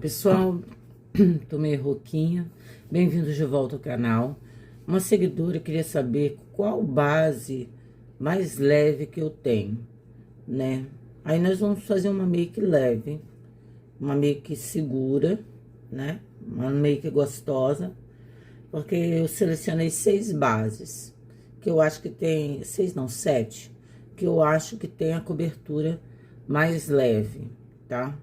pessoal, tô meio rouquinha, bem-vindos de volta ao canal. Uma seguidora queria saber qual base mais leve que eu tenho, né? Aí nós vamos fazer uma make leve, uma make segura, né? Uma make gostosa, porque eu selecionei 6 bases, que eu acho que tem, 6 não, 7, que eu acho que tem a cobertura mais leve, tá?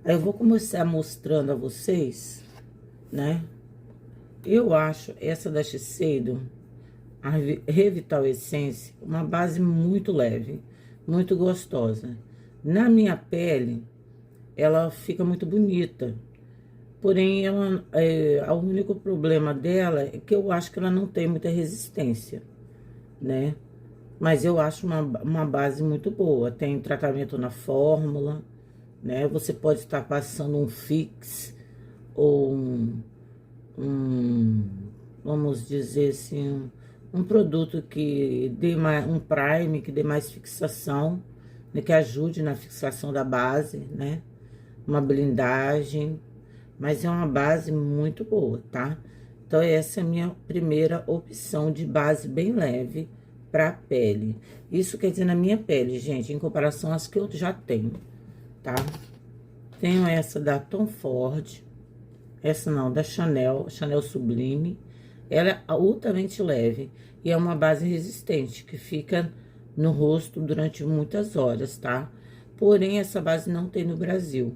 Aí eu vou começar mostrando a vocês, né? Eu acho essa da Shiseido, a Revital Essence, uma base muito leve, muito gostosa. Na minha pele, ela fica muito bonita. Porém, ela, o único problema dela é que eu acho que ela não tem muita resistência, né? Mas eu acho uma base muito boa. Tem tratamento na fórmula, né? Você pode estar passando um fix ou vamos dizer assim, um produto que dê mais, um prime que dê mais fixação, né? Que ajude na fixação da base, né? Uma blindagem, mas é uma base muito boa, tá? Então, essa é a minha primeira opção de base bem leve para pele. Isso quer dizer na minha pele, gente, em comparação às que eu já tenho, tá? Tenho essa da Tom Ford, essa não, da Chanel, Chanel Sublime. Ela é altamente leve e é uma base resistente, que fica no rosto durante muitas horas, tá? Porém, essa base não tem no Brasil.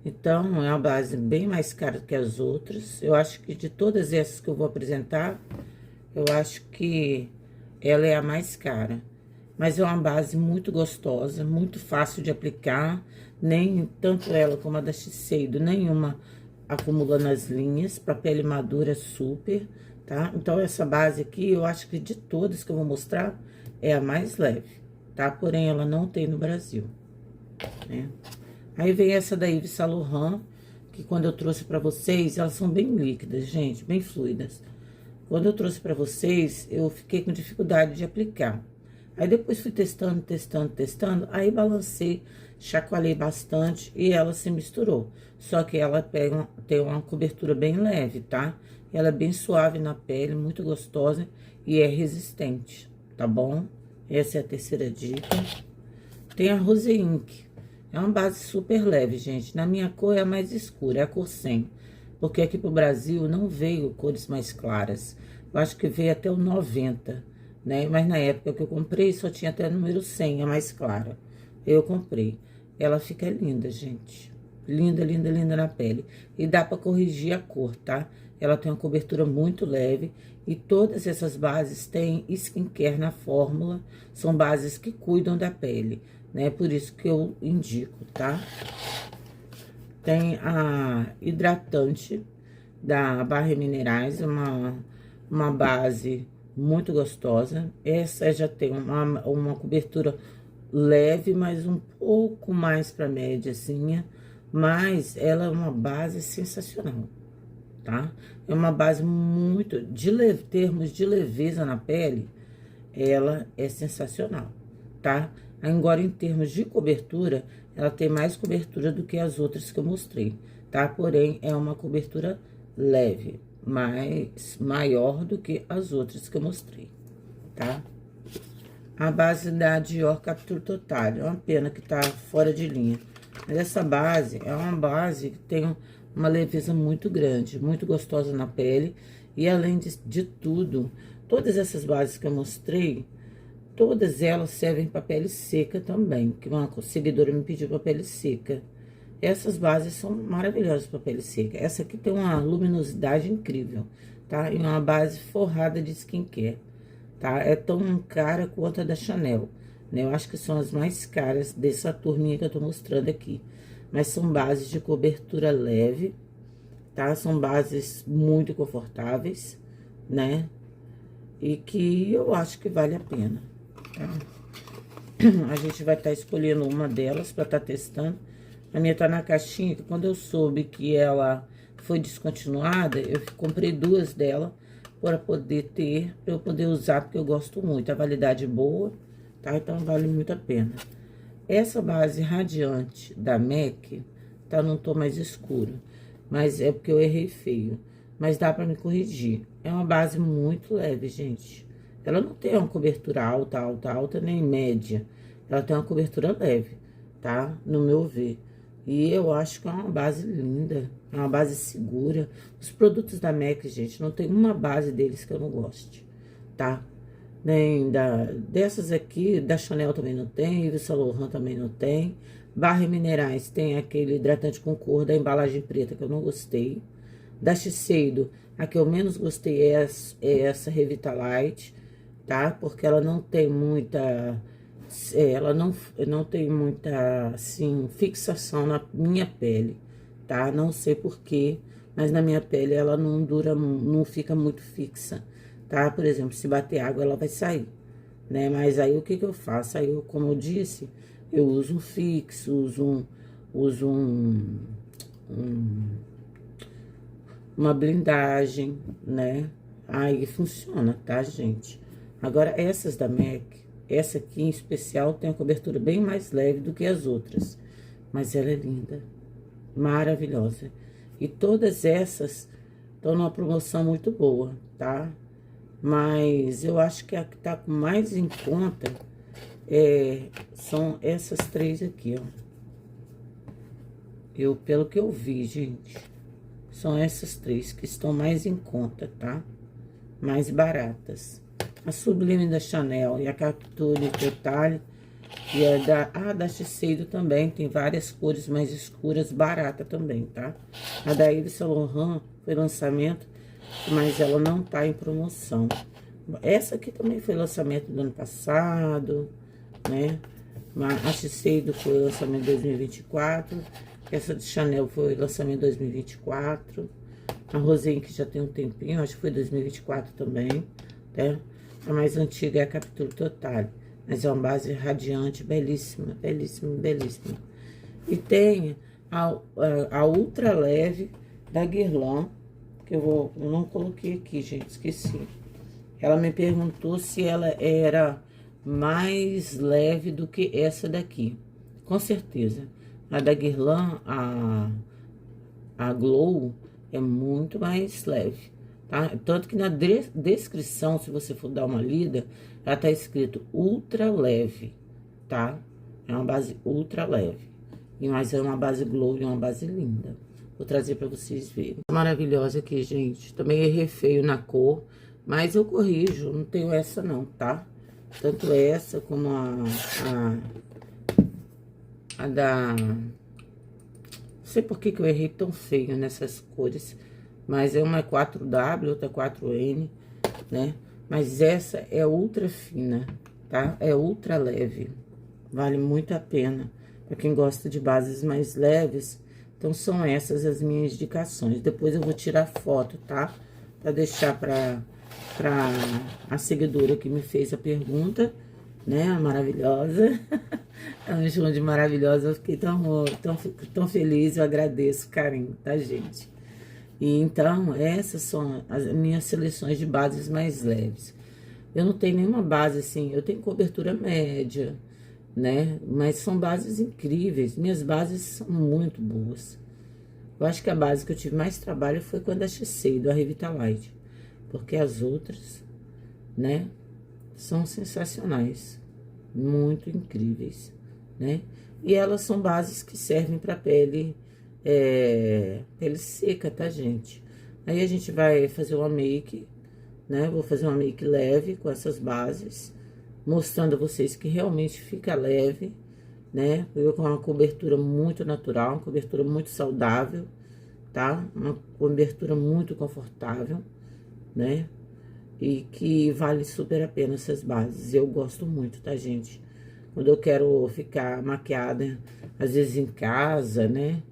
Então, é uma base bem mais cara que as outras. Eu acho que de todas essas que eu vou apresentar, eu acho que ela é a mais cara. Mas é uma base muito gostosa, muito fácil de aplicar. Nem tanto ela como a da Shiseido, nenhuma acumula nas linhas. Para pele madura, super, tá? Então, essa base aqui, eu acho que de todas que eu vou mostrar, é a mais leve, tá? Porém, ela não tem no Brasil, né? Aí vem essa da Yves Saint Laurent, que quando eu trouxe pra vocês, elas são bem líquidas, gente, bem fluidas. Quando eu trouxe pra vocês, eu fiquei com dificuldade de aplicar. Aí depois fui testando, aí balancei, chacoalhei bastante e ela se misturou. Só que ela tem uma cobertura bem leve, tá? Ela é bem suave na pele, muito gostosa e é resistente, tá bom? Essa é a terceira dica. Tem a Rose Inc. É uma base super leve, gente. Na minha cor é a mais escura, é a cor 100. Porque aqui pro Brasil não veio cores mais claras. Eu acho que veio até o 90, né? Mas na época que eu comprei, só tinha até o número 100, a mais clara. Eu comprei. Ela fica linda, gente. Linda, linda, linda na pele. E dá pra corrigir a cor, tá? Ela tem uma cobertura muito leve. E todas essas bases têm skincare na fórmula. São bases que cuidam da pele, né? Por isso que eu indico, tá? Tem a hidratante da Barra Minerais, uma base muito gostosa. Essa já tem uma cobertura leve, mas um pouco mais para média, assim, mas ela é uma base sensacional, tá? É uma base muito, termos de leveza na pele, ela é sensacional, tá? Agora, em termos de cobertura, ela tem mais cobertura do que as outras que eu mostrei, tá? Porém, é uma cobertura leve, mas maior do que as outras que eu mostrei, tá? A base da Dior Capture Total, é uma pena que tá fora de linha. Mas essa base é uma base que tem uma leveza muito grande, muito gostosa na pele. E além de tudo, todas essas bases que eu mostrei, todas elas servem para pele seca também, que uma seguidora me pediu para pele seca. Essas bases são maravilhosas para pele seca. Essa aqui tem uma luminosidade incrível, tá? E uma base forrada de skincare, tá? É tão cara quanto a da Chanel, né? Eu acho que são as mais caras dessa turminha que eu tô mostrando aqui. Mas são bases de cobertura leve, tá? São bases muito confortáveis, né? E que eu acho que vale a pena, tá? A gente vai estar escolhendo uma delas para estar testando. A minha tá na caixinha, que quando eu soube que ela foi descontinuada, eu comprei 2 dela para poder ter, para eu poder usar, porque eu gosto muito. A validade é boa, tá? Então vale muito a pena. Essa base radiante da MAC tá num tom mais escuro. Mas é porque eu errei feio. Mas dá pra me corrigir. É uma base muito leve, gente. Ela não tem uma cobertura alta, alta, alta, nem média. Ela tem uma cobertura leve, tá? No meu ver. E eu acho que é uma base linda. É uma base segura. Os produtos da MAC, gente, não tem uma base deles que eu não goste, tá? Nem dessas aqui, da Chanel também não tem, Yves Saint Laurent também não tem. Barra Minerais tem aquele hidratante com cor da embalagem preta que eu não gostei. Da Shiseido, a que eu menos gostei é essa Revitalight, tá? Porque ela não tem muita, ela não tem muita, assim, fixação na minha pele, tá? Não sei porquê, mas na minha pele ela não dura, não fica muito fixa, tá? Por exemplo, se bater água ela vai sair, né? Mas aí o que que eu faço? Aí eu, como eu disse, eu uso um fixo, uso uma blindagem, né? Aí funciona, tá, gente? Agora, essas da MAC, essa aqui em especial tem a cobertura bem mais leve do que as outras. Mas ela é linda, maravilhosa. E todas essas estão numa promoção muito boa, tá? Mas eu acho que a que tá com mais em conta são essas três aqui, ó. Pelo que eu vi, gente, são essas três que estão mais em conta, tá? Mais baratas. A Sublime da Chanel e a Capture Total e da Shiseido também, tem várias cores mais escuras, barata também, tá? A da Yves Saint Laurent foi lançamento, mas ela não tá em promoção. Essa aqui também foi lançamento do ano passado, né? A Shiseido foi lançamento em 2024. Essa de Chanel foi lançamento em 2024. A Rosé, que já tem um tempinho, acho que foi 2024 também, né? A mais antiga é a Capture Total. Mas é uma base radiante, belíssima, belíssima, belíssima. E tem a ultra leve da Guerlain, que eu não coloquei aqui, gente, esqueci. Ela me perguntou se ela era mais leve do que essa daqui. Com certeza. A da Guerlain, a Glow, é muito mais leve, tá? Tanto que na descrição, se você for dar uma lida, ela tá escrito ultra leve, tá? É uma base ultra leve. Mas é uma base Glow e uma base linda. Vou trazer pra vocês verem. Maravilhosa aqui, gente. Também errei feio na cor, mas eu corrijo, não tenho essa não, tá? Tanto essa como a da... Não sei por que eu errei tão feio nessas cores, mas é uma é 4W, outra é 4N, né? Mas essa é ultra fina, tá? É ultra leve, vale muito a pena. Pra quem gosta de bases mais leves, então são essas as minhas indicações. Depois eu vou tirar foto, tá? Pra deixar pra a seguidora que me fez a pergunta, né? A maravilhosa. Ela me chamou de maravilhosa, eu fiquei tão feliz, eu agradeço o carinho, tá, gente? E então, essas são as minhas seleções de bases mais leves. Eu não tenho nenhuma base assim, eu tenho cobertura média, né? Mas são bases incríveis, minhas bases são muito boas. Eu acho que a base que eu tive mais trabalho foi quando a Shiseido, a Revitalight. Porque as outras, né, são sensacionais, muito incríveis, né? E elas são bases que servem para pele seca, tá, gente? Aí a gente vai fazer uma make, né? Vou fazer uma make leve com essas bases, mostrando a vocês que realmente fica leve, né? Eu com uma cobertura muito natural, uma cobertura muito saudável, tá? Uma cobertura muito confortável, né? E que vale super a pena essas bases. Eu gosto muito, tá, gente? Quando eu quero ficar maquiada, às vezes em casa, né?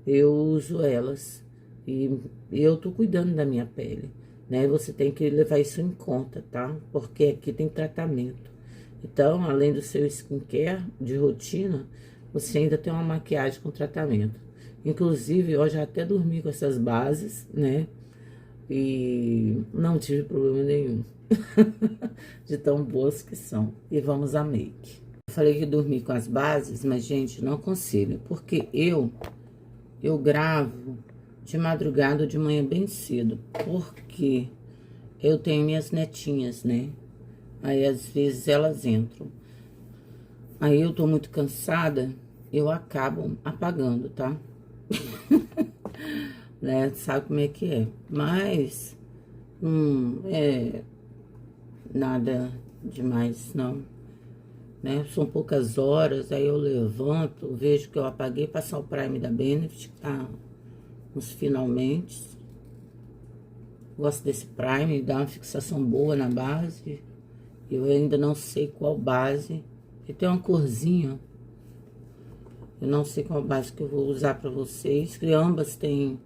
Eu uso elas. E eu tô cuidando da minha pele, né? Você tem que levar isso em conta, tá? Porque aqui tem tratamento. Então, além do seu skincare de rotina, você ainda tem uma maquiagem com tratamento. Inclusive, eu já até dormi com essas bases, né? E não tive problema nenhum. De tão boas que são. E vamos à make. Eu falei que dormi com as bases, mas, gente, não aconselho. Porque eu eu gravo de madrugada ou de manhã bem cedo, porque eu tenho minhas netinhas, né? Aí, às vezes, elas entram. Aí, eu tô muito cansada, eu acabo apagando, tá? Né? Sabe como é que é. Mas, é nada demais, não. Né? São poucas horas, aí eu levanto, vejo que eu apaguei, passar o Prime da Benefit, tá nos finalmente. Gosto desse Prime, dá uma fixação boa na base. Eu ainda não sei qual base. E tem uma corzinha. Eu não sei qual base que eu vou usar pra vocês. Que ambas têm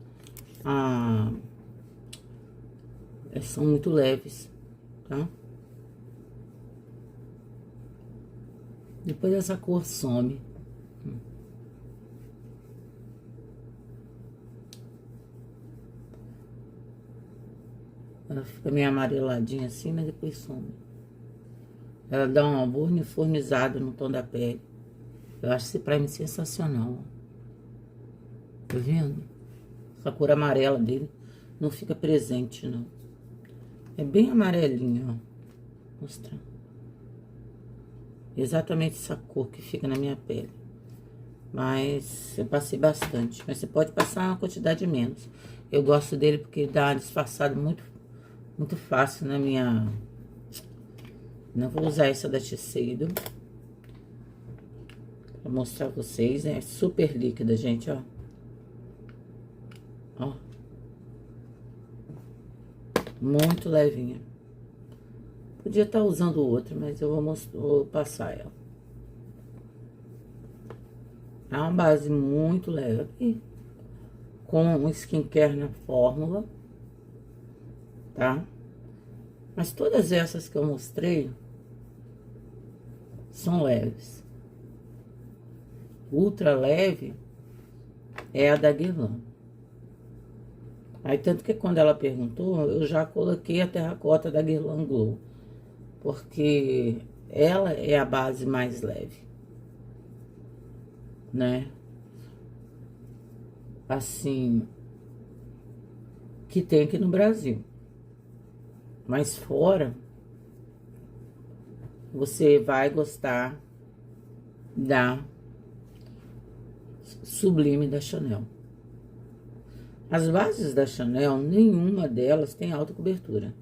são muito leves, tá? Depois essa cor some. Ela fica meio amareladinha assim, mas depois some. Ela dá uma boa uniformizada no tom da pele. Eu acho esse Prime sensacional. Tá vendo? Essa cor amarela dele não fica presente, não. É bem amarelinho, ó. Vou mostrar. Exatamente essa cor que fica na minha pele. Mas eu passei bastante. Mas você pode passar uma quantidade menos. Eu gosto dele porque ele dá uma disfarçada muito fácil na minha... Não vou usar essa da Shiseido. Pra mostrar pra vocês, né? É super líquida, gente, ó. Ó. Muito levinha. Podia estar usando outra, mas eu vou passar ela. É uma base muito leve. Com um skincare na fórmula. Tá? Mas todas essas que eu mostrei são leves. Ultra leve é a da Guerlain. Aí, tanto que quando ela perguntou, eu já coloquei a terracota da Guerlain Glow. Porque ela é a base mais leve. Né? Assim, que tem aqui no Brasil. Mas fora, você vai gostar da Sublime da Chanel. As bases da Chanel, nenhuma delas tem alta cobertura.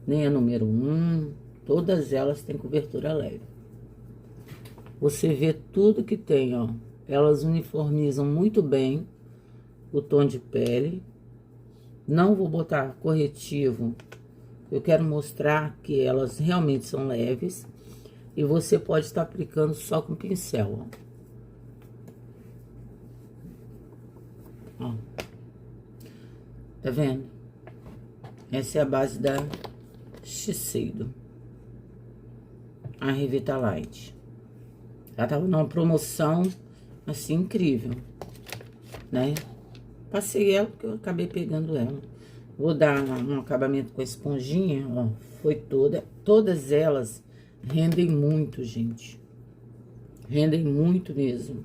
Nem a número 1, todas elas têm cobertura leve. Você vê tudo que tem, ó. Elas uniformizam muito bem o tom de pele. Não vou botar corretivo. Eu quero mostrar que elas realmente são leves. E você pode estar aplicando só com pincel, ó. Ó. Tá vendo? Essa é a base da Shiseido. A Revitalite. Ela tava numa promoção, assim, incrível, né? Passei ela porque eu acabei pegando ela. Vou dar um acabamento com a esponjinha, ó. Foi todas elas rendem muito, gente. Rendem muito mesmo.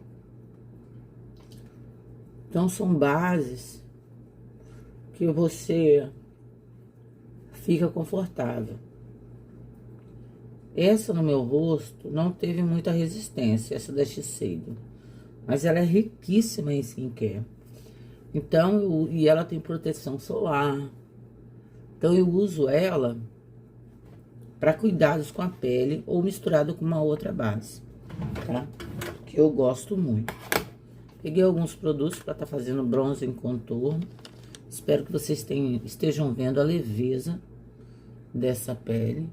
Então, são bases que você fica confortável. Essa no meu rosto não teve muita resistência, essa da Shiseido. Mas ela é riquíssima em skincare. Então, e ela tem proteção solar. Então, eu uso ela para cuidados com a pele ou misturado com uma outra base, tá? Que eu gosto muito. Peguei alguns produtos para estar fazendo bronze em contorno. Espero que vocês estejam vendo a leveza dessa pele.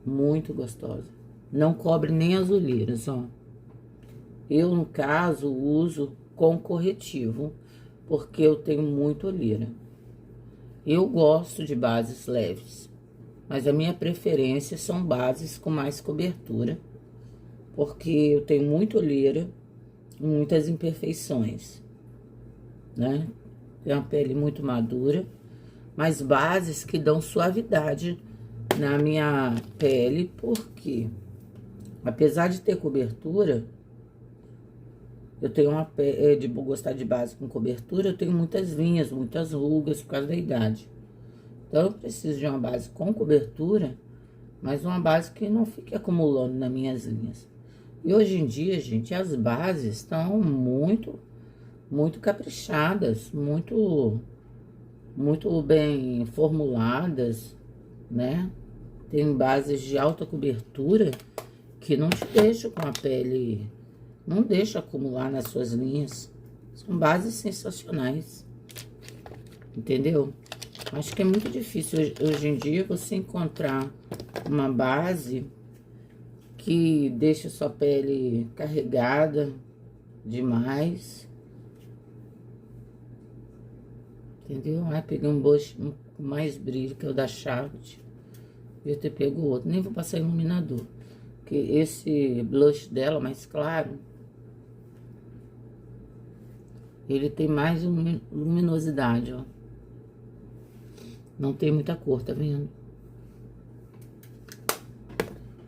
Muito gostosa. Não cobre nem as olheiras, ó. Eu, no caso, uso com corretivo, porque eu tenho muita olheira. Eu gosto de bases leves, mas a minha preferência são bases com mais cobertura, porque eu tenho muita olheira, muitas imperfeições, né? Tenho uma pele muito madura, mas bases que dão suavidade na minha pele, porque apesar de ter cobertura, Eu tenho uma pele de gostar de base com cobertura, eu tenho muitas linhas, muitas rugas por causa da idade. Então eu preciso de uma base com cobertura, mas uma base que não fique acumulando nas minhas linhas. E hoje em dia, gente, as bases estão muito caprichadas, muito bem formuladas, né? Tem bases de alta cobertura que não te deixam com a pele, não deixa acumular nas suas linhas. São bases sensacionais, entendeu? Acho que é muito difícil hoje em dia você encontrar uma base que deixa sua pele carregada demais. Entendeu? Aí peguei um blush com mais brilho, que é o da Charlotte. Eu até pego outro. Nem vou passar iluminador. Porque esse blush dela, mais claro, ele tem mais luminosidade, ó. Não tem muita cor, tá vendo?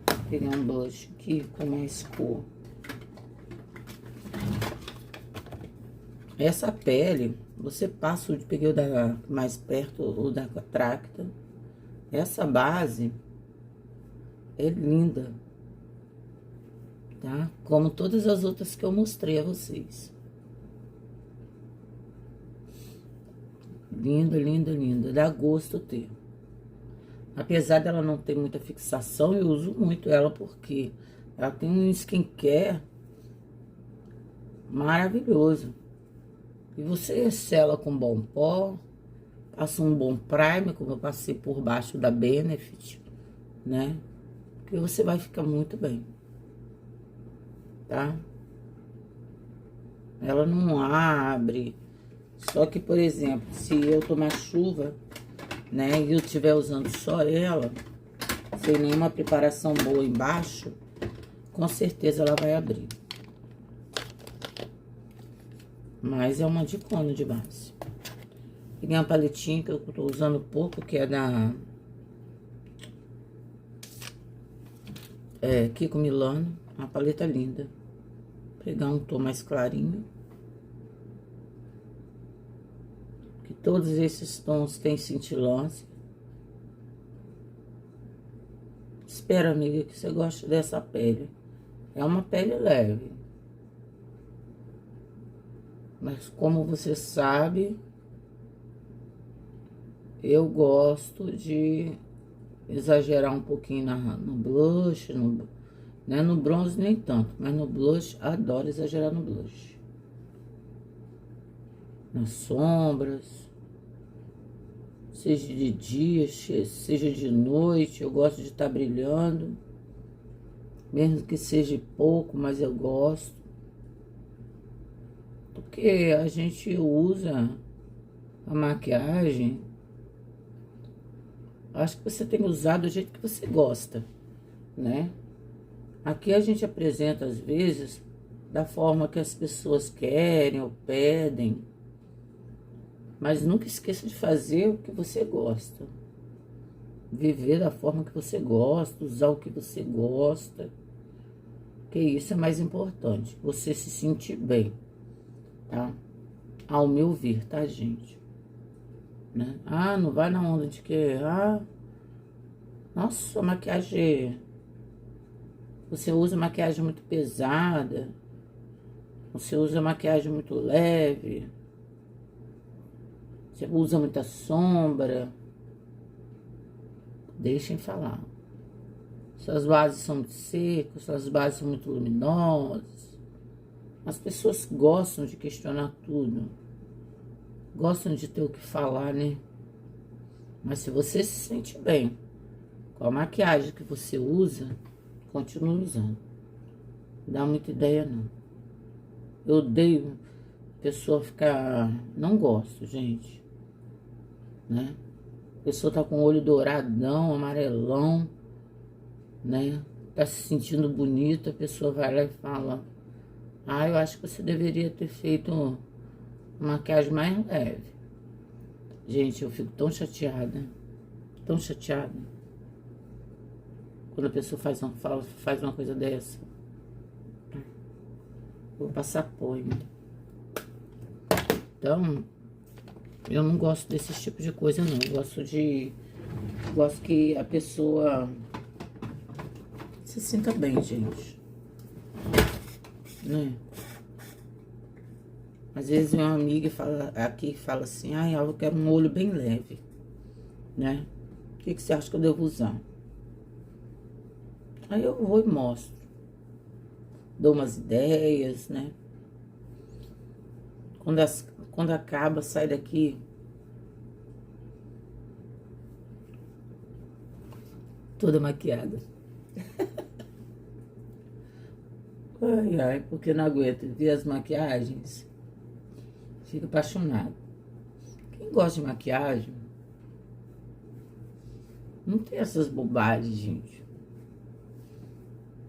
Vou pegar um blush aqui com mais cor. Essa pele, você passa, peguei o da mais perto, o da Catracta. Essa base é linda, tá? Como todas as outras que eu mostrei a vocês. Linda, linda, linda. Dá gosto ter. Apesar dela não ter muita fixação, eu uso muito ela porque ela tem um skincare maravilhoso. E você sela com bom pó, passa um bom primer, como eu passei por baixo da Benefit, né? Que você vai ficar muito bem, tá? Ela não abre. Só que, por exemplo, se eu tomar chuva, né, e eu estiver usando só ela, sem nenhuma preparação boa embaixo, com certeza ela vai abrir. Mas é uma dicona de base. Peguei uma paletinha que eu tô usando pouco, que é da Kiko Milano. Uma paleta linda. Vou pegar um tom mais clarinho. Que todos esses tons têm cintilância. Espero, amiga, que você goste dessa pele. É uma pele leve. Mas como você sabe, eu gosto de exagerar um pouquinho no blush, né? No bronze nem tanto, mas no blush, adoro exagerar no blush. Nas sombras, seja de dia, seja de noite, eu gosto de estar brilhando. Mesmo que seja pouco, mas eu gosto. Porque a gente usa a maquiagem, acho que você tem usado do jeito que você gosta, né? Aqui a gente apresenta, às vezes, da forma que as pessoas querem ou pedem, mas nunca esqueça de fazer o que você gosta. Viver da forma que você gosta, usar o que você gosta, que isso é mais importante, você se sentir bem. Tá? Ao meu ver, tá, gente? Né? Ah, não vai na onda de que... Ah, nossa, a maquiagem... Você usa maquiagem muito pesada. Você usa maquiagem muito leve. Você usa muita sombra. Deixem falar. Suas bases são muito secas, suas bases são muito luminosas. As pessoas gostam de questionar tudo. Gostam de ter o que falar, né? Mas se você se sente bem com a maquiagem que você usa, continue usando. Não dá muita ideia, não. Eu odeio pessoa ficar... Não gosto, gente. Né? A pessoa tá com o olho douradão, amarelão, né? Tá se sentindo bonita, a pessoa vai lá e fala... Ah, eu acho que você deveria ter feito uma maquiagem mais leve. Gente, eu fico tão chateada. Tão chateada. Quando a pessoa faz uma coisa dessa. Vou passar pó ainda. Então, eu não gosto desse tipo de coisa, não. Eu gosto que a pessoa se sinta bem, gente. Né? Às vezes uma amiga fala assim, ai, eu quero um olho bem leve, né? O que você acha que eu devo usar? Aí eu vou e mostro. Dou umas ideias, né? Quando acaba, sai daqui toda maquiada. Ai, ai, porque não aguento ver as maquiagens. Fico apaixonado. Quem gosta de maquiagem não tem essas bobagens, gente.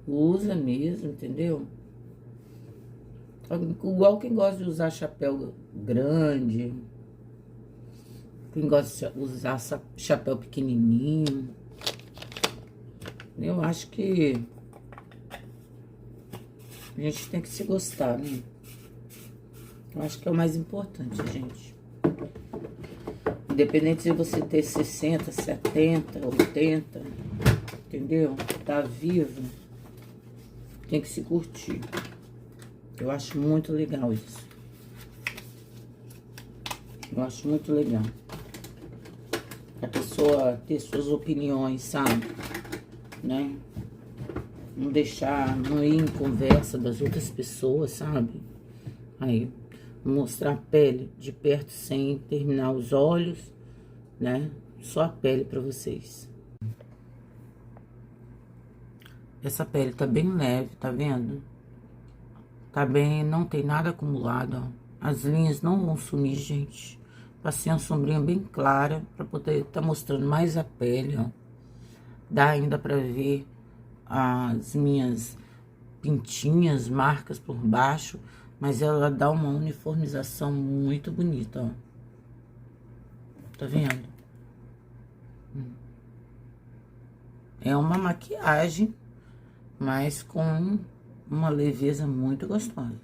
Usa mesmo, entendeu? Igual quem gosta de usar chapéu grande, quem gosta de usar chapéu pequenininho. Eu acho que a gente tem que se gostar, né? Eu acho que é o mais importante, gente. Independente de você ter 60, 70, 80, entendeu? Tá vivo, tem que se curtir. Eu acho muito legal isso. Eu acho muito legal. A pessoa ter suas opiniões, sabe? Né? Não ir em conversa das outras pessoas, sabe? Aí, mostrar a pele de perto sem terminar os olhos, né? Só a pele pra vocês. Essa pele tá bem leve, tá vendo? Tá bem, não tem nada acumulado, ó. As linhas não vão sumir, gente. Passei uma sombrinha bem clara pra poder tá mostrando mais a pele, ó. Dá ainda pra ver as minhas pintinhas, marcas por baixo, mas ela dá uma uniformização muito bonita, ó. Tá vendo? É uma maquiagem, mas com uma leveza muito gostosa.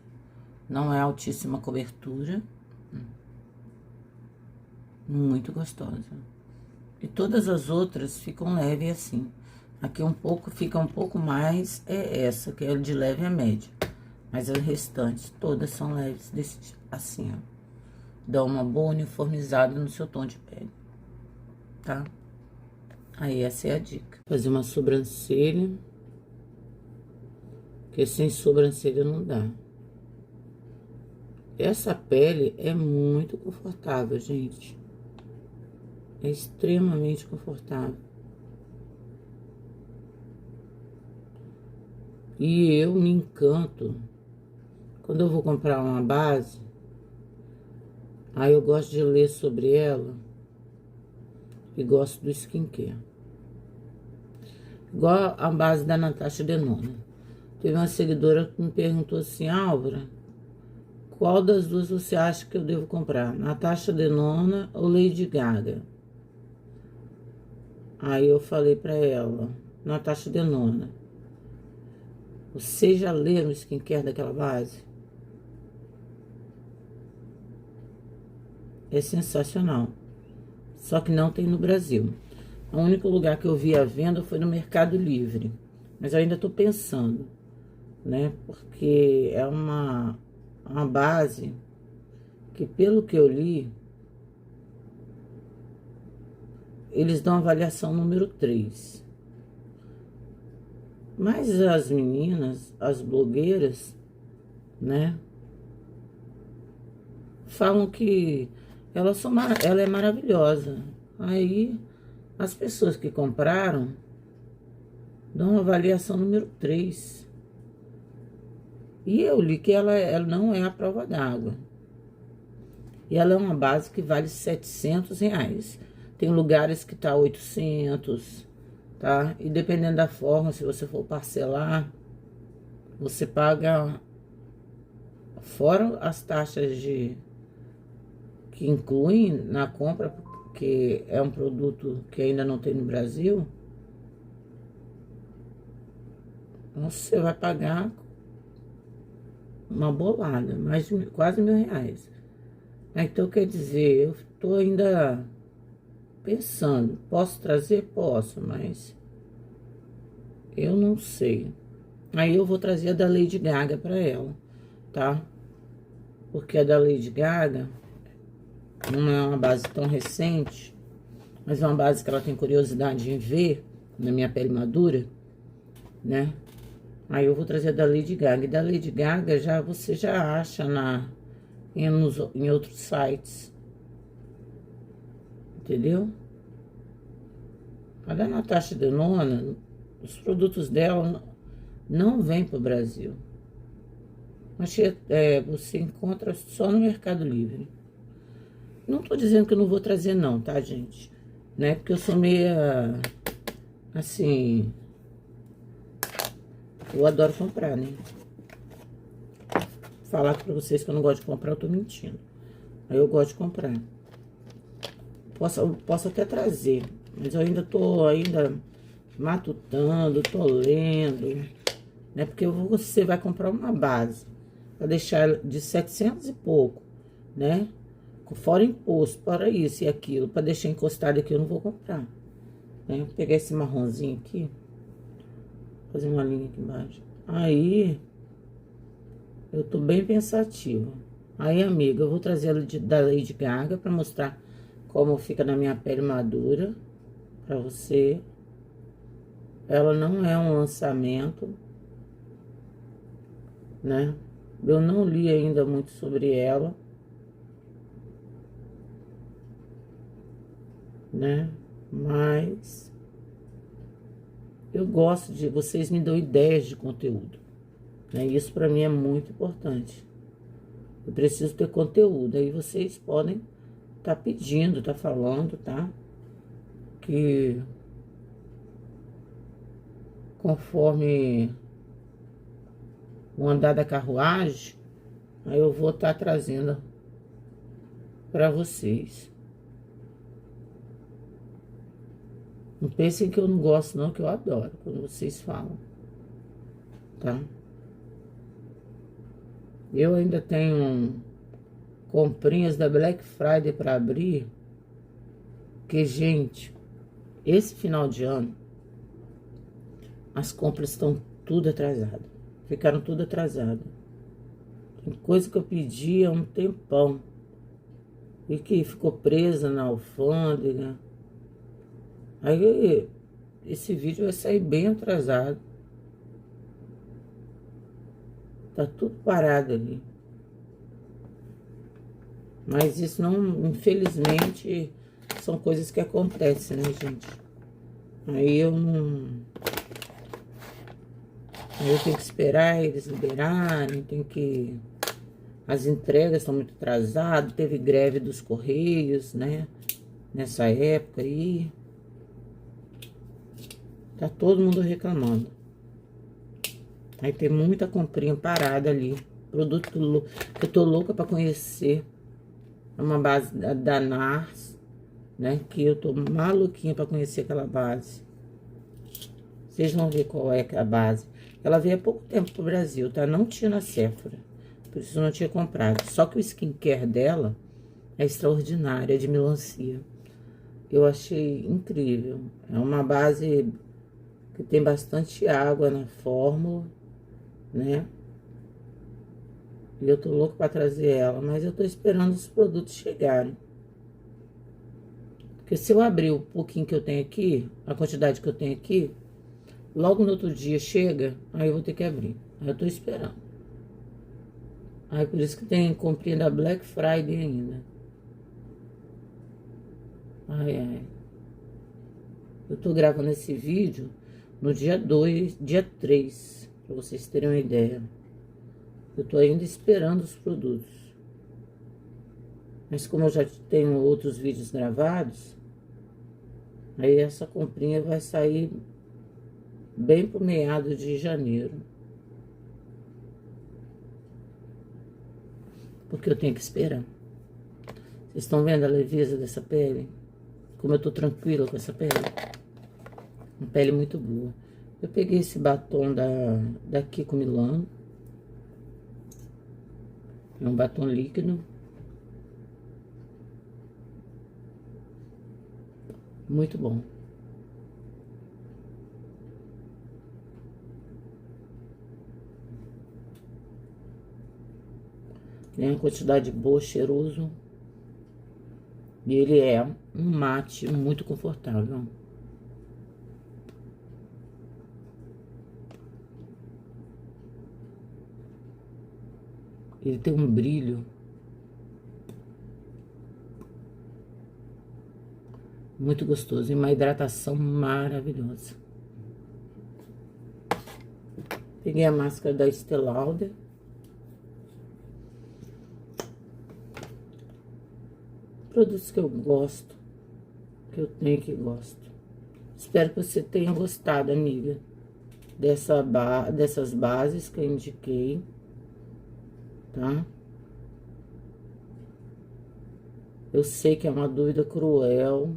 Não é altíssima cobertura. Muito gostosa. E todas as outras ficam leves assim. Aqui fica um pouco mais, é essa, que é de leve a média. Mas as restantes, todas são leves, assim, ó. Dá uma boa uniformizada no seu tom de pele, tá? Aí, essa é a dica. Fazer uma sobrancelha, porque sem sobrancelha não dá. Essa pele é muito confortável, gente. É extremamente confortável. E eu me encanto quando eu vou comprar uma base. Aí eu gosto de ler sobre ela e gosto do skincare. Igual a base da Natasha Denona. Teve uma seguidora que me perguntou assim, Álvaro, qual das duas você acha que eu devo comprar? Natasha Denona ou Lady Gaga? Aí eu falei pra ela, Natasha Denona, você já leu o skincare daquela base? É sensacional. Só que não tem no Brasil. O único lugar que eu vi a venda foi no Mercado Livre. Mas eu ainda tô pensando, né? Porque é uma base que, pelo que eu li, eles dão avaliação número 3. Mas as meninas, as blogueiras, né? Falam que ela é maravilhosa. Aí, as pessoas que compraram dão uma avaliação número 3. E eu li que ela não é a prova d'água. E ela é uma base que vale R$700. Tem lugares que tá 800, tá? E dependendo da forma, se você for parcelar, você paga, fora as taxas que incluem na compra, porque é um produto que ainda não tem no Brasil. Nossa, você vai pagar uma bolada, mais de quase R$ 1.000. Então, quer dizer, eu tô ainda pensando, posso trazer? Posso, mas eu não sei. Aí eu vou trazer a da Lady Gaga pra ela, tá? Porque a da Lady Gaga não é uma base tão recente, mas é uma base que ela tem curiosidade em ver na minha pele madura, né? Aí eu vou trazer a da Lady Gaga. E da Lady Gaga você já acha em outros sites, entendeu? A da Natasha Denona, os produtos dela não vêm para o Brasil. Mas você encontra só no Mercado Livre. Não tô dizendo que eu não vou trazer não, tá, gente? Né? Porque eu sou meia, assim, eu adoro comprar, né? Falar pra vocês que eu não gosto de comprar, eu tô mentindo. Aí eu gosto de comprar. Posso até trazer, mas eu ainda tô matutando, tô lendo, né? Porque você vai comprar uma base pra deixar de 700 e pouco, né? Fora imposto, para isso e aquilo, pra deixar encostado aqui, eu não vou comprar. Né? Vou pegar esse marronzinho aqui, fazer uma linha aqui embaixo. Aí, eu tô bem pensativa. Aí, amiga, eu vou trazer ela da Lady Gaga pra mostrar como fica na minha pele madura pra você. Ela não é um lançamento, né? Eu não li ainda muito sobre ela, né? Mas eu gosto de vocês me dão ideias de conteúdo, né? Isso pra mim é muito importante. Eu preciso ter conteúdo. Aí vocês podem tá pedindo, tá falando, tá? Que conforme o andar da carruagem, aí eu vou estar trazendo para vocês. Não pensem que eu não gosto não, que eu adoro quando vocês falam, tá? Eu ainda tenho comprinhas da Black Friday para abrir, que, gente, esse final de ano, as compras estão tudo atrasadas. Ficaram tudo atrasadas. Tem coisa que eu pedi há um tempão e que ficou presa na alfândega. Aí, esse vídeo vai sair bem atrasado. Tá tudo parado ali. Mas isso não, infelizmente, são coisas que acontecem, né, gente? Aí eu não... Aí eu tenho que esperar eles liberarem, tem que... As entregas estão muito atrasadas, teve greve dos Correios, né? Nessa época aí. Tá todo mundo reclamando. Aí tem muita comprinha parada ali. Produto que eu tô louca pra conhecer. É uma base da NARS, né? Que eu tô maluquinha pra conhecer aquela base. Vocês vão ver qual é a base. Ela veio há pouco tempo pro Brasil, tá? Não tinha na Sephora. Por isso eu não tinha comprado. Só que o skincare dela é extraordinário, é de melancia. Eu achei incrível. É uma base que tem bastante água na fórmula, né? E eu tô louco pra trazer ela, mas eu tô esperando os produtos chegarem. Porque se eu abrir o pouquinho que eu tenho aqui, a quantidade que eu tenho aqui, logo no outro dia chega, aí eu vou ter que abrir. Aí eu tô esperando. Aí por isso que tem comprinha da Black Friday ainda. Ai, ai. Eu tô gravando esse vídeo no dia 2, dia 3, pra vocês terem uma ideia. Eu tô ainda esperando os produtos. Mas como eu já tenho outros vídeos gravados, aí essa comprinha vai sair bem pro meado de janeiro. Porque eu tenho que esperar. Vocês estão vendo a leveza dessa pele? Como eu tô tranquila com essa pele? Uma pele muito boa. Eu peguei esse batom da Kiko Milano. É um batom líquido. Muito bom. Tem uma quantidade boa, cheiroso. E ele é um mate muito confortável. Ele tem um brilho muito gostoso e uma hidratação maravilhosa. Peguei a máscara da Estée Lauder. Produtos que eu gosto, que eu tenho que gosto. Espero que você tenha gostado, amiga, dessas bases que eu indiquei, tá? Eu sei que é uma dúvida cruel,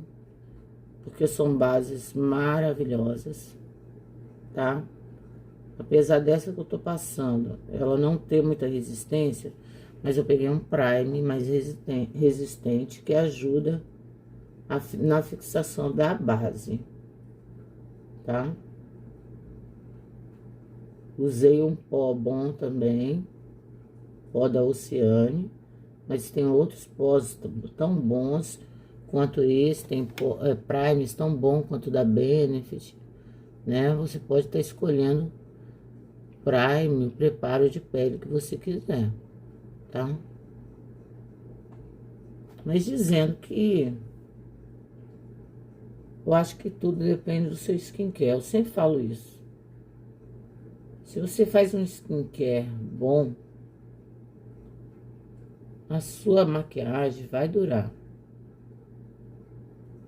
porque são bases maravilhosas, tá? Apesar dessa que eu tô passando, ela não ter muita resistência, mas eu peguei um prime mais resistente que ajuda na fixação da base, tá? Usei um pó bom também, pó da Oceane, mas tem outros pós tão bons quanto esse, tem primes tão bom quanto da Benefit, né? Você pode estar escolhendo prime, o preparo de pele que você quiser, tá? Mas dizendo que eu acho que tudo depende do seu skincare, eu sempre falo isso. Se você faz um skincare bom, a sua maquiagem vai durar.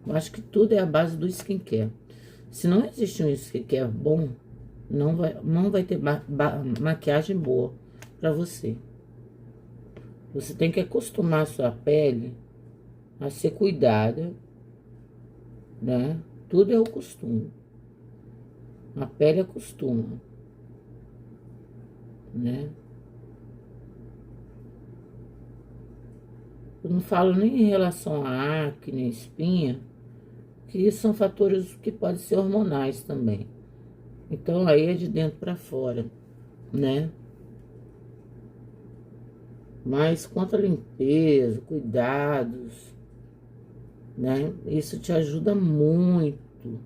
Eu acho que tudo é a base do skincare. Se não existe um skincare bom, não vai ter maquiagem boa pra você. Você tem que acostumar a sua pele a ser cuidada, né? Tudo é o costume. A pele acostuma, né? Eu não falo nem em relação a acne, espinha, que isso são fatores que podem ser hormonais também. Então, aí é de dentro para fora, né? Mas quanto à limpeza, cuidados, né? Isso te ajuda muito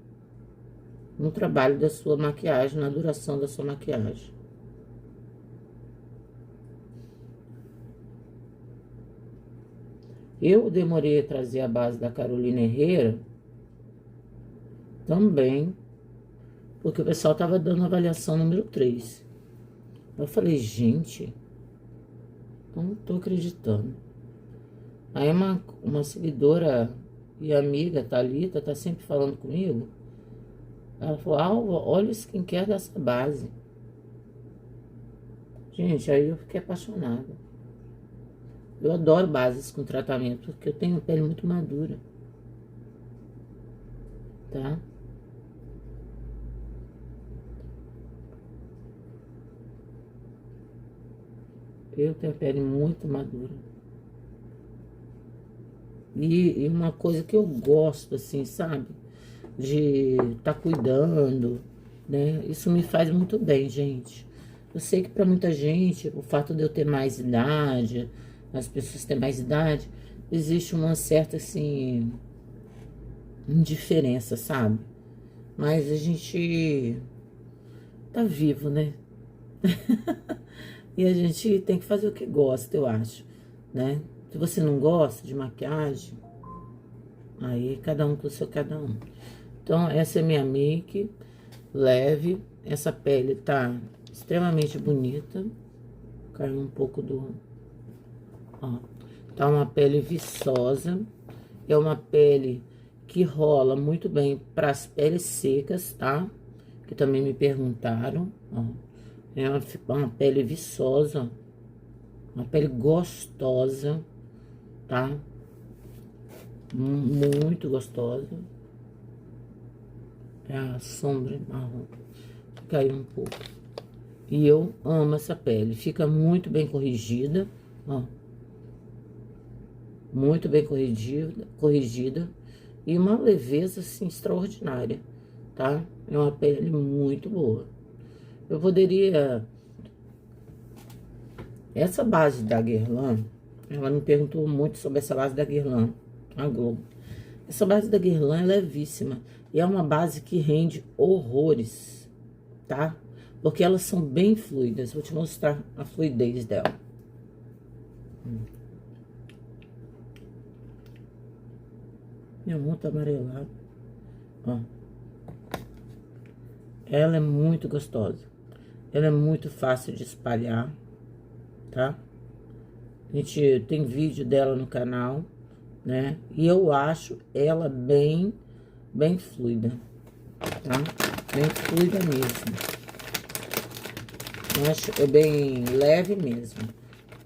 no trabalho da sua maquiagem, na duração da sua maquiagem. Eu demorei a trazer a base da Carolina Herrera também, porque o pessoal tava dando avaliação número 3. Eu falei, gente, não tô acreditando. Aí uma seguidora e amiga, Thalita, tá sempre falando comigo. Ela falou, Alva, olha o skincare dessa base. Gente, aí eu fiquei apaixonada. Eu adoro bases com tratamento, porque eu tenho pele muito madura. Tá? Eu tenho a pele muito madura. E uma coisa que eu gosto, assim, sabe? De tá cuidando, né? Isso me faz muito bem, gente. Eu sei que pra muita gente, o fato de eu ter mais idade, as pessoas terem mais idade, existe uma certa, assim, indiferença, sabe? Mas a gente tá vivo, né? E a gente tem que fazer o que gosta, eu acho, né? Se você não gosta de maquiagem, aí cada um com o seu cada um. Então, essa é minha make, leve. Essa pele tá extremamente bonita. Caiu um pouco do... Ó, tá uma pele viçosa. É uma pele que rola muito bem para as peles secas, tá? Que também me perguntaram, ó. É uma pele viçosa, uma pele gostosa, tá? Muito gostosa. É a sombra marrom. Caiu um pouco. E eu amo essa pele. Fica muito bem corrigida, ó. Muito bem corrigida e uma leveza, assim, extraordinária, tá? É uma pele muito boa. Eu poderia... Essa base da Guerlain, ela me perguntou muito sobre essa base da Guerlain, a Globo. Essa base da Guerlain é levíssima e é uma base que rende horrores, tá? Porque elas são bem fluidas. Vou te mostrar a fluidez dela. Minha mão tá amarelada. Ó. Ela é muito gostosa. Ela é muito fácil de espalhar, tá? A gente tem vídeo dela no canal, né? E eu acho ela bem fluida, tá? Bem fluida mesmo. Eu acho bem leve mesmo.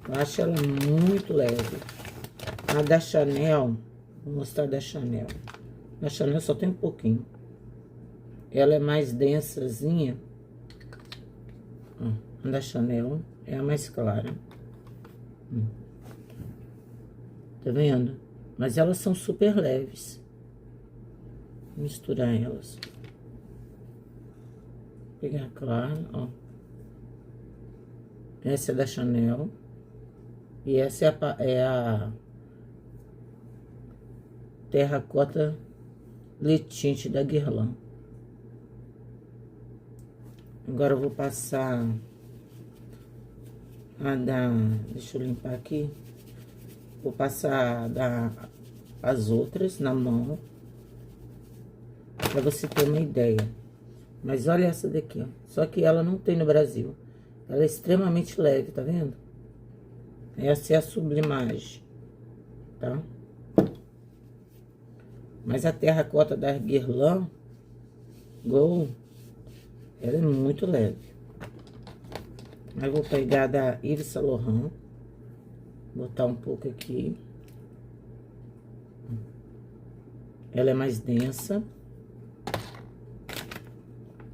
Eu acho ela muito leve. A da Chanel, vou mostrar a da Chanel. A Chanel só tem um pouquinho. Ela é mais densazinha. Ó, a da Chanel é a mais clara. Tá vendo? Mas elas são super leves. Vou misturar elas. Vou pegar clara, ó. Essa é da Chanel. E essa é a terracota letinte da Guerlain. Agora eu vou passar a da... Deixa eu limpar aqui. Vou passar as outras na mão. Pra você ter uma ideia. Mas olha essa daqui, ó. Só que ela não tem no Brasil. Ela é extremamente leve, tá vendo? Essa é a Sublimage, tá? Mas a terracota da Guerlain Gold, ela é muito leve. Aí eu vou pegar da Yves Saint Laurent, botar um pouco aqui. Ela é mais densa.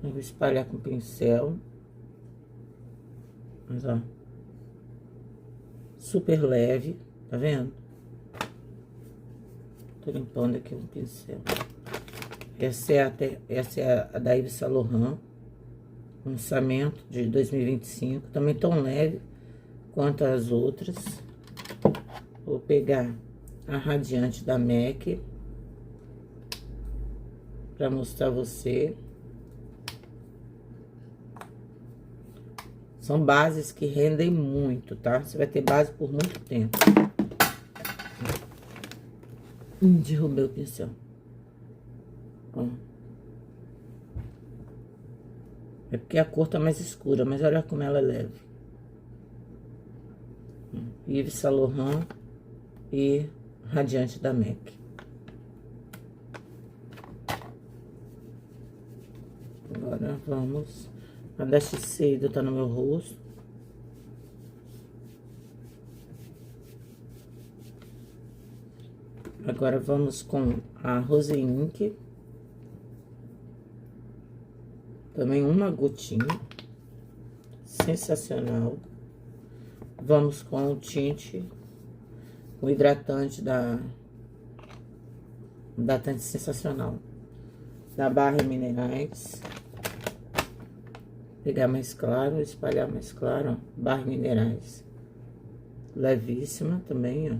Eu vou espalhar com o pincel. Mas, ó. Super leve, tá vendo? Tô limpando aqui o pincel. Essa é a da Yves Saint Laurent. Lançamento de 2025. Também tão leve quanto as outras. Vou pegar a Radiante da MAC. Pra mostrar a você. São bases que rendem muito, tá? Você vai ter base por muito tempo. Derrubei o pincel. Ó. É porque a cor tá mais escura, mas olha como ela é leve. Yves Saint Laurent e Radiante da MAC. Agora vamos... A da Shiseido tá no meu rosto. Agora vamos com a Rose Inc. Também uma gotinha. Sensacional. Vamos com o tinte. O hidratante da... Hidratante sensacional. Da Barra Minerais. Pegar mais claro, espalhar mais claro, ó. Barra Minerais. Levíssima também, ó.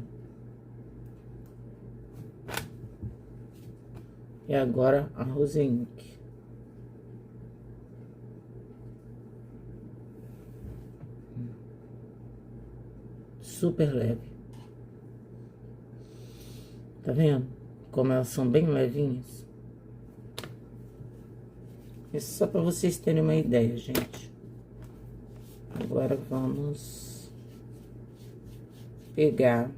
E agora a Rose Inc. Super leve. Tá vendo? Como elas são bem levinhas. Isso só para vocês terem uma ideia, gente. Agora vamos pegar...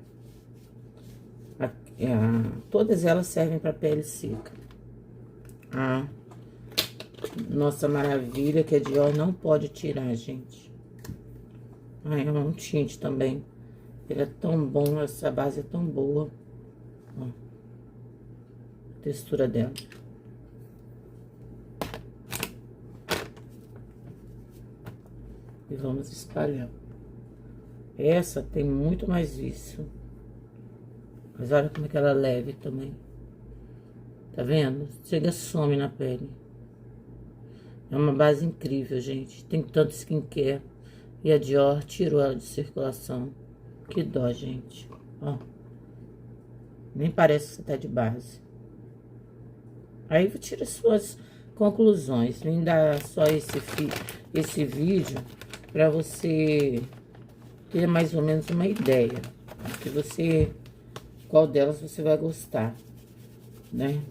todas elas servem para pele seca. A Nossa Maravilha, que é Dior, não pode tirar, gente. É um tinte também. Ele é tão bom, essa base é tão boa. Ó, a textura dela. E vamos espalhar. Essa tem muito mais vício. Mas olha como é que ela é leve também. Tá vendo? Chega, some na pele. É uma base incrível, gente. Tem tanto skincare. E a Dior tirou ela de circulação. Que dó, gente. Ó. Nem parece que você tá de base. Aí tira suas conclusões. Nem dá só esse vídeo pra você ter mais ou menos uma ideia. Que você... Qual delas você vai gostar, né?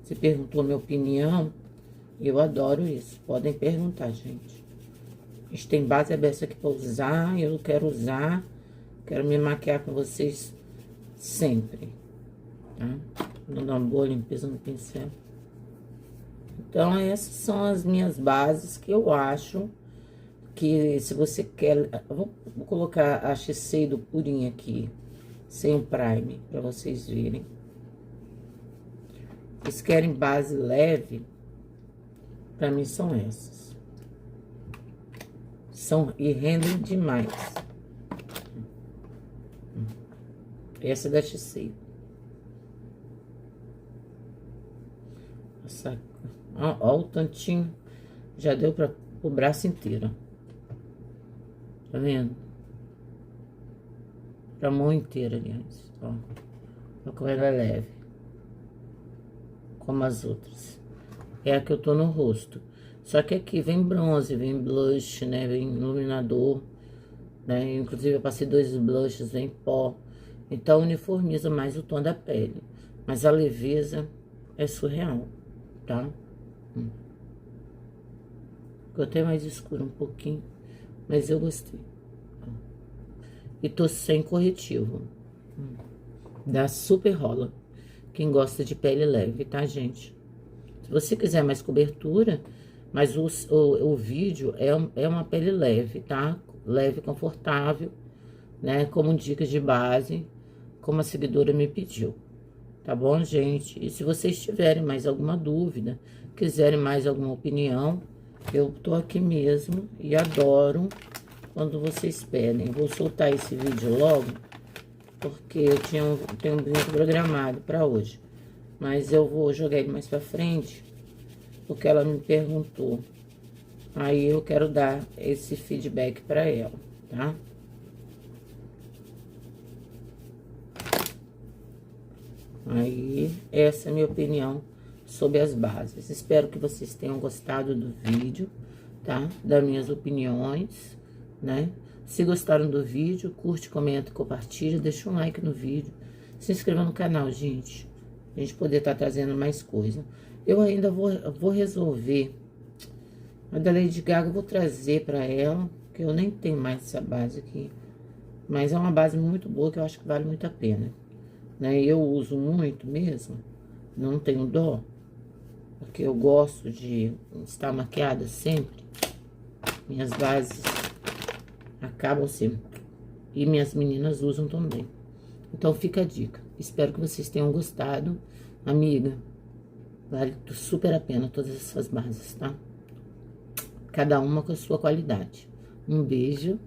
Você perguntou minha opinião. Eu adoro isso. Podem perguntar, gente. A gente tem base aberta aqui pra usar. Eu quero usar. Quero me maquiar com vocês sempre, tá? Dando uma boa limpeza no pincel. Então, essas são as minhas bases que eu acho que se você quer... Vou colocar a Shiseido purinha aqui, sem o prime, pra vocês verem. Vocês querem base leve? Pra mim são essas. E rendem demais. Essa é da Shiseido. Ó o tantinho. Já deu para o braço inteiro. Tá vendo? Pra mão inteira, aliás. Ó. Olha como ela é leve. Como as outras. É a que eu tô no rosto. Só que aqui vem bronze, vem blush, né? Vem iluminador, né? Inclusive eu passei 2 blushes, vem pó. Então uniformiza mais o tom da pele. Mas a leveza é surreal, tá? Ficou até mais escuro um pouquinho, mas eu gostei. E tô sem corretivo. Dá super rola. Quem gosta de pele leve, tá, gente? Se você quiser mais cobertura, mas o vídeo é uma pele leve, tá? Leve, confortável, né? Como dicas de base, como a seguidora me pediu. Tá bom, gente? E se vocês tiverem mais alguma dúvida, quiserem mais alguma opinião, eu tô aqui mesmo e adoro quando vocês pedem. Vou soltar esse vídeo logo, porque eu tenho um vídeo programado para hoje. Mas eu vou jogar ele mais pra frente, porque ela me perguntou. Aí eu quero dar esse feedback pra ela, tá? Aí, essa é a minha opinião sobre as bases. Espero que vocês tenham gostado do vídeo, tá? Das minhas opiniões, né? Se gostaram do vídeo, curte, comenta, compartilha, deixa um like no vídeo. Se inscreva no canal, gente. A gente poder estar trazendo mais coisa. Eu ainda vou resolver. A da Lady Gaga eu vou trazer pra ela, porque eu nem tenho mais essa base aqui. Mas é uma base muito boa que eu acho que vale muito a pena, né? Eu uso muito mesmo, não tenho dó, porque eu gosto de estar maquiada sempre. Minhas bases acabam sempre. E minhas meninas usam também. Então fica a dica. Espero que vocês tenham gostado. Amiga, vale super a pena todas essas bases, tá? Cada uma com a sua qualidade. Um beijo.